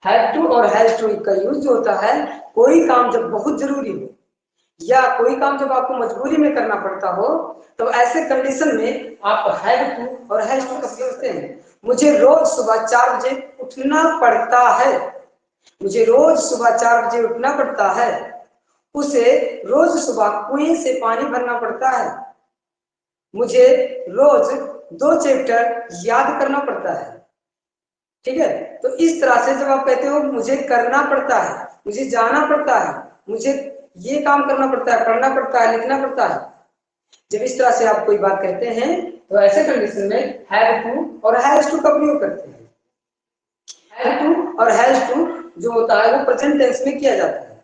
Have to और has to का use जो होता है कोई काम जब बहुत जरूरी हो या कोई काम जब आपको मजबूरी में करना पड़ता हो तो ऐसे कंडीशन में आप हैव टू और हैज टू का प्रयोग करते हैं। मुझे रोज सुबह 4 बजे उठना पड़ता है, मुझे रोज सुबह 4 बजे उठना पड़ता है। उसे रोज सुबह कुएं से पानी भरना पड़ता है, मुझे रोज 2 चैप्टर याद करना पड़ता है। ठीक है, तो इस तरह से जब आप कहते हो मुझे करना पड़ता है, मुझे जाना पड़ता है, मुझे ये काम करना पड़ता है, पढ़ना पड़ता है, लिखना पड़ता है, जब इस तरह से आप कोई बात कहते हैं तो ऐसे कंडीशन में हैव टू और हैज टू का प्रयोग करते हैं। हैव टू और हैज टू जो होता है वो प्रेजेंट टेंस में किया जाता है।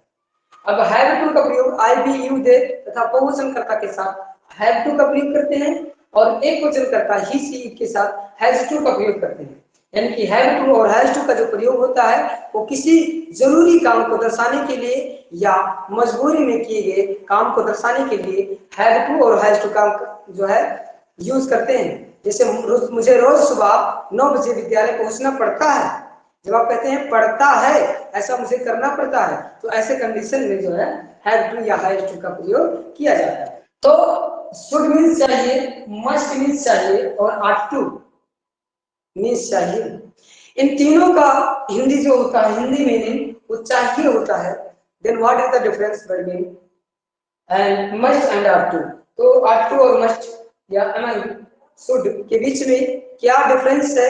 अब हैव टू का प्रयोग आई बी यू दे तथा बहुवचनकर्ता के साथ हैव टू का प्रयोग करते हैं और एक वचनकर्ता ही सी के साथ हैज टू का प्रयोग करते हैं। यानी कि हैव टू और हैज टू का जो प्रयोग होता है वो किसी जरूरी काम को दर्शाने के लिए या मजबूरी में किए गए काम को दर्शाने के लिए हैव टू और हैज टू का जो है यूज करते हैं। जैसे मुझे रोज सुबह 9 बजे विद्यालय पहुंचना पड़ता है, जब आप कहते हैं पड़ता है, ऐसा मुझे करना पड़ता है, तो ऐसे कंडीशन में जो है हैव टू या हैज टू का प्रयोग किया जाता है। तो शुड मीन्स चाहिए, मस्ट मीन्स चाहिए और आट टू मीन्स चाहिए। इन तीनों का हिंदी जो होता है, हिंदी मीनिंग वो चाहिए होता है। Then what is the difference between and must and ought to? तो आट टू और मस्ट या शुड के बीच में क्या डिफरेंस है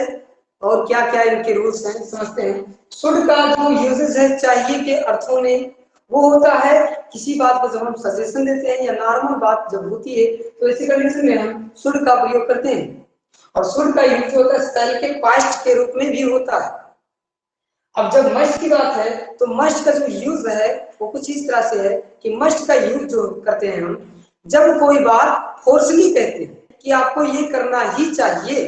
और क्या क्या इनके रूल्स हैं, समझते हैं। शुड का जो यूजेस है चाहिए के अर्थों में वो होता है किसी बात को जब हम सजेशन देते हैं या नॉर्मल बात जब होती है तो ऐसी कंडीशन में हम शुड का प्रयोग करते हैं। और शुड का यूज होता है स्पेल के पास्ट के रूप में भी होता है। अब जब मस्ट की बात है तो मस्ट का जो यूज है वो कुछ इस तरह से है कि मस्ट का यूज जो करते हैं हम जब कोई बात फोर्सली कहते हैं कि आपको ये करना ही चाहिए,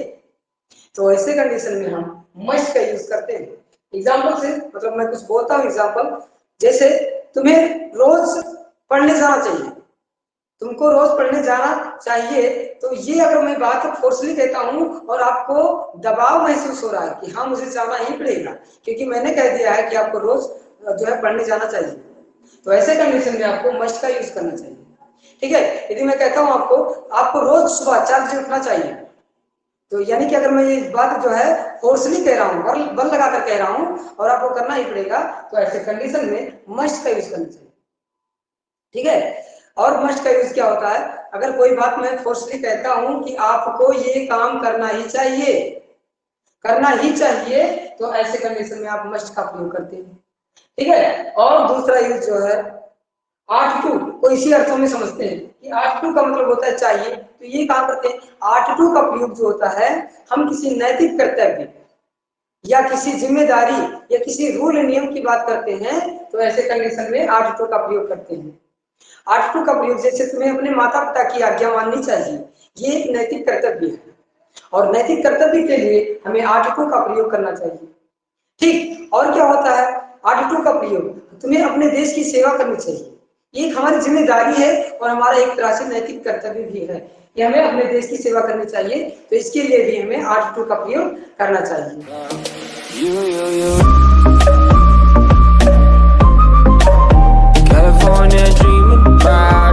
तो ऐसे कंडीशन में हम मस्ट का यूज करते हैं। एग्जाम्पल से मतलब मैं कुछ बोलता हूँ एग्जाम्पल, जैसे तुम्हें रोज पढ़ने जाना चाहिए, तुमको रोज पढ़ने जाना चाहिए, तो ये अगर मैं बात फोर्सली कहता हूँ और आपको दबाव महसूस हो रहा है कि हाँ मुझे जाना ही पड़ेगा क्योंकि मैंने कह दिया है कि आपको रोज जो है पढ़ने जाना चाहिए, तो ऐसे कंडीशन में आपको मस्ट का यूज करना चाहिए। ठीक है, यदि मैं कहता हूँ आपको रोज सुबह 4 बजे उठना चाहिए, तो यानी कि अगर मैं ये बात जो है फोर्सली कह रहा हूँ, बल लगाकर कह रहा हूँ और आपको करना ही पड़ेगा, तो ऐसे कंडीशन में मस्ट का यूज करना चाहिए। ठीक है, और मस्ट का यूज क्या होता है, अगर कोई बात मैं फोर्सली कहता हूं कि आपको ये काम करना ही चाहिए, करना ही चाहिए, तो ऐसे कंडीशन में आप मस्ट का प्रयोग करते हैं। ठीक है, और दूसरा यूज जो है आट टू को इसी अर्थों में समझते हैं कि आट टू का मतलब होता है चाहिए, तो ये काम करते हैं। आट टू का प्रयोग जो होता है हम किसी नैतिक कर्तव्य या किसी जिम्मेदारी या किसी रूल नियम की बात करते हैं, तो ऐसे कंडीशन में आट टू का प्रयोग करते हैं। आट टू का प्रयोग जैसे तुम्हें अपने माता पिता की आज्ञा माननी चाहिए, ये एक नैतिक कर्तव्य है और नैतिक कर्तव्य के लिए हमें आट टू का प्रयोग करना चाहिए। ठीक, और क्या होता है आट टू का प्रयोग, तुम्हें अपने देश की सेवा करनी चाहिए, ये एक हमारी जिम्मेदारी है और हमारा एक तरह से नैतिक कर्तव्य भी है कि हमें अपने देश की सेवा करनी चाहिए, तो इसके लिए भी हमें आट टू का प्रयोग करना चाहिए। California dreaming about